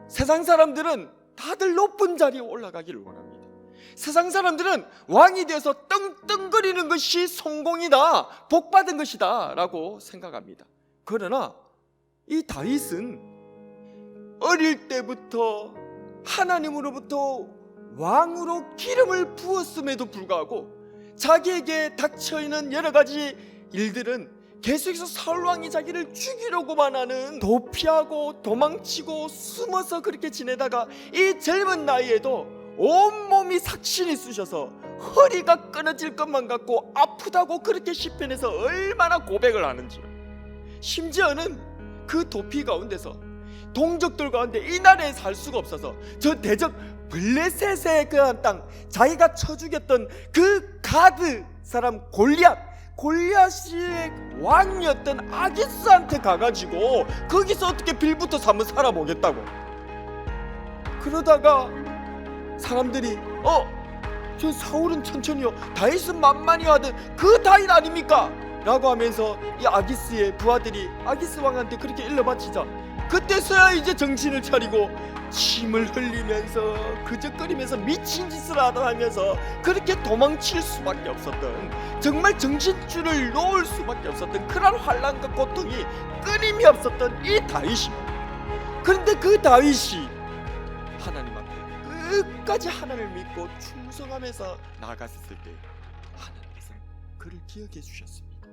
세상 사람들은 다들 높은 자리에 올라가기를 원합니다. 세상 사람들은 왕이 되어서 떵떵거리는 것이 성공이다, 복받은 것이다 라고 생각합니다. 그러나 이 다윗은 어릴 때부터 하나님으로부터 왕으로 기름을 부었음에도 불구하고 자기에게 닥쳐있는 여러 가지 일들은 계속해서 사울왕이 자기를 죽이려고만 하는, 도피하고 도망치고 숨어서 그렇게 지내다가 이 젊은 나이에도 온몸이 삭신이 쑤셔서 허리가 끊어질 것만 같고 아프다고 그렇게 시편에서 얼마나 고백을 하는지, 심지어는 그 도피 가운데서 동족들 가운데 이 나라에 살 수가 없어서 저 대적 블레셋의 그 땅, 자기가 쳐 죽였던 그 가드 사람 골리앗의 왕이었던 아기스한테 가가지고 거기서 어떻게 빌부터 한번 살아보겠다고. 그러다가 사람들이 저 사울은 천천히요, 다윗은 만만히 하던 그 다윗 아닙니까? 라고 하면서 이 아기스의 부하들이 아기스 왕한테 그렇게 일러바치자 그때서야 이제 정신을 차리고 침을 흘리면서 그적거리면서 미친 짓을 하면서 그렇게 도망칠 수밖에 없었던, 정말 정신줄을 놓을 수밖에 없었던 그런 환란과 고통이 끊임이 없었던 이 다윗입니다. 그런데 그 다윗이 하나님 앞에 끝까지 하나님을 믿고 충성하면서 나아갔을 때 하나님께서 그를 기억해 주셨습니다.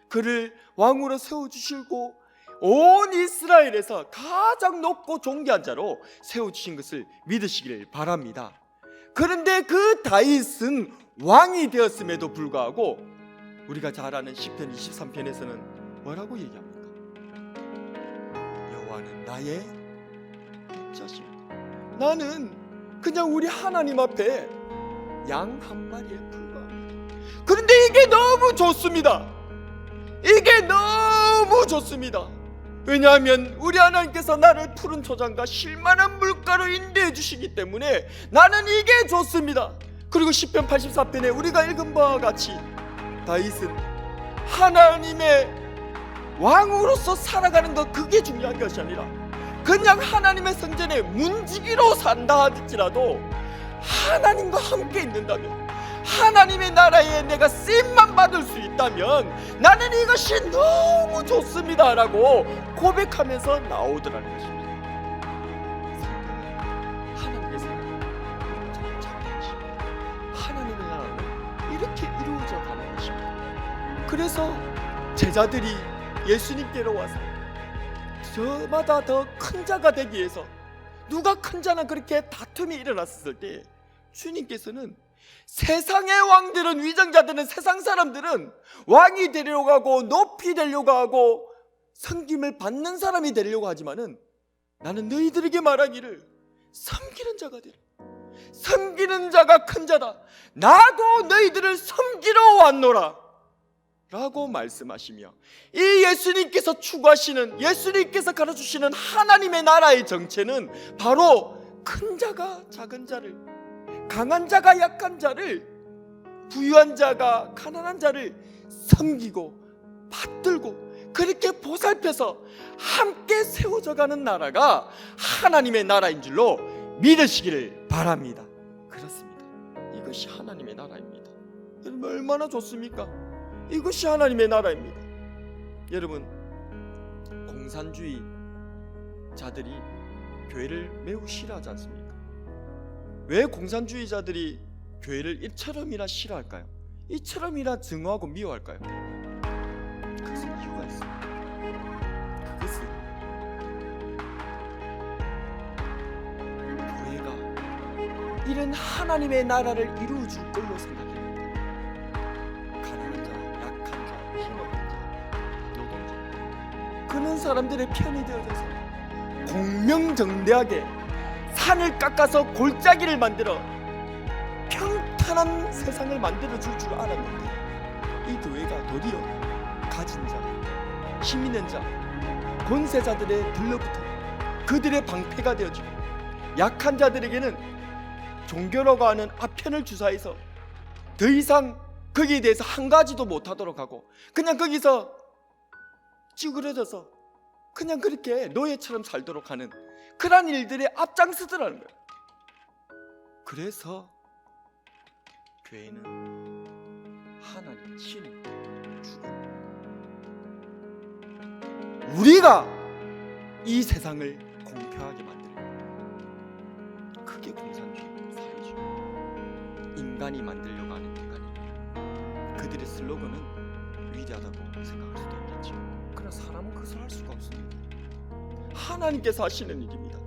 그를 왕으로 세워주시고 온 이스라엘에서 가장 높고 존귀한 자로 세워주신 것을 믿으시기를 바랍니다. 그런데 그 다윗은 왕이 되었음에도 불구하고 우리가 잘 아는 시편 23편에서는 뭐라고 얘기합니까? 여호와는 나의 목자십니다. 나는 그냥 우리 하나님 앞에 양 한 마리에 불과합니다. 그런데 이게 너무 좋습니다. 이게 너무 좋습니다. 왜냐하면 우리 하나님께서 나를 푸른 초장과 쉴만한 물가로 인도해 주시기 때문에 나는 이게 좋습니다. 그리고 시편 84편에 우리가 읽은 바와 같이 다윗은 하나님의 왕으로서 살아가는 것, 그게 중요한 것이 아니라 그냥 하나님의 성전에 문지기로 산다 할지라도 하나님과 함께 있는다면, 하나님의 나라에 내가 쓰임만 받을 수 있다면 나는 이것이 너무 좋습니다 라고 고백하면서 나오더라는 것입니다. 하나님의 사랑은 참되십니다. 하나님의 나라는 이렇게 이루어져 가는 것입니다. 그래서 제자들이 예수님께로 와서 저마다 더 큰 자가 되기 위해서, 누가 큰 자나 그렇게 다툼이 일어났을 때 주님께서는 세상의 왕들은, 위정자들은, 세상 사람들은 왕이 되려고 하고 높이 되려고 하고 섬김을 받는 사람이 되려고 하지만은 나는 너희들에게 말하기를 섬기는 자가 되라. 섬기는 자가 큰 자다. 나도 너희들을 섬기러 왔노라 라고 말씀하시며, 이 예수님께서 추구하시는, 예수님께서 가르쳐주시는 하나님의 나라의 정체는 바로 큰 자가 작은 자를, 강한 자가 약한 자를, 부유한 자가 가난한 자를 섬기고 받들고 그렇게 보살펴서 함께 세워져가는 나라가 하나님의 나라인 줄로 믿으시기를 바랍니다. 그렇습니다. 이것이 하나님의 나라입니다. 여러분 얼마나 좋습니까? 이것이 하나님의 나라입니다. 여러분, 공산주의자들이 교회를 매우 싫어하지 않습니까? 왜 공산주의자들이 교회를 이처럼이나 싫어할까요? 이처럼이나 증오하고 미워할까요? 그것은 이유가 있습니다. 그것은 교회가 이런 하나님의 나라를 이루어줄 걸로 생각합니다. 가난한 자, 약한 자, 힘없는 자, 노동자, 그런 사람들의 편이 되어져서 공명정대하게 산을 깎아서 골짜기를 만들어 평탄한 세상을 만들어줄 줄 알았는데, 이 교회가 도리어 가진 자, 힘 있는 자, 권세자들의 들러붙어 그들의 방패가 되어지고, 약한 자들에게는 종교라고 하는 아편을 주사해서 더 이상 거기에 대해서 한 가지도 못하도록 하고 그냥 거기서 찌그러져서 그냥 그렇게 노예처럼 살도록 하는 그러한 일들에 앞장서더라는 거예요. 그래서 교회는 하나님 신이 죽은 우리가 이 세상을 공평하게 만드는 거예요. 그게 공산주의, 사회주의. 인간이 만들려고 하는 인간이 그들의 슬로건은 위대하다고 생각할 수도 있겠죠. 그러나 사람은 그것을 할 수가 없습니다. 하나님께서 하시는 일입니다.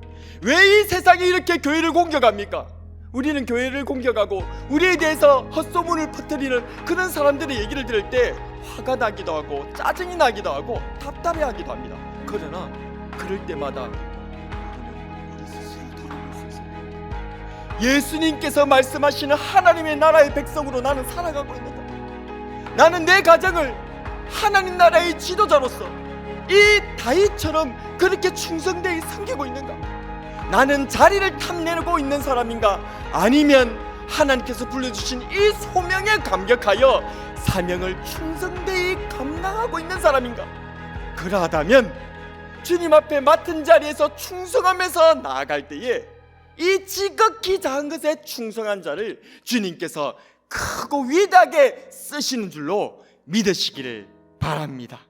왜 이 세상이 이렇게 교회를 공격합니까? 우리는 교회를 공격하고 우리에 대해서 헛소문을 퍼뜨리는 그런 사람들의 얘기를 들을 때 화가 나기도 하고 짜증이 나기도 하고 답답해하기도 합니다. 그러나 그럴 때마다 우리는 우리 스스로 돌아볼 수 있습니다. 예수님께서 말씀하시는 하나님의 나라의 백성으로 나는 살아가고 있는가? 나는 내 가정을 하나님 나라의 지도자로서 이 다윗처럼 그렇게 충성되게 섬기고 있는가? 나는 자리를 탐내고 있는 사람인가? 아니면 하나님께서 불러주신 이 소명에 감격하여 사명을 충성되이 감당하고 있는 사람인가? 그러하다면 주님 앞에 맡은 자리에서 충성하면서 나아갈 때에 이 지극히 작은 것에 충성한 자를 주님께서 크고 위대하게 쓰시는 줄로 믿으시기를 바랍니다.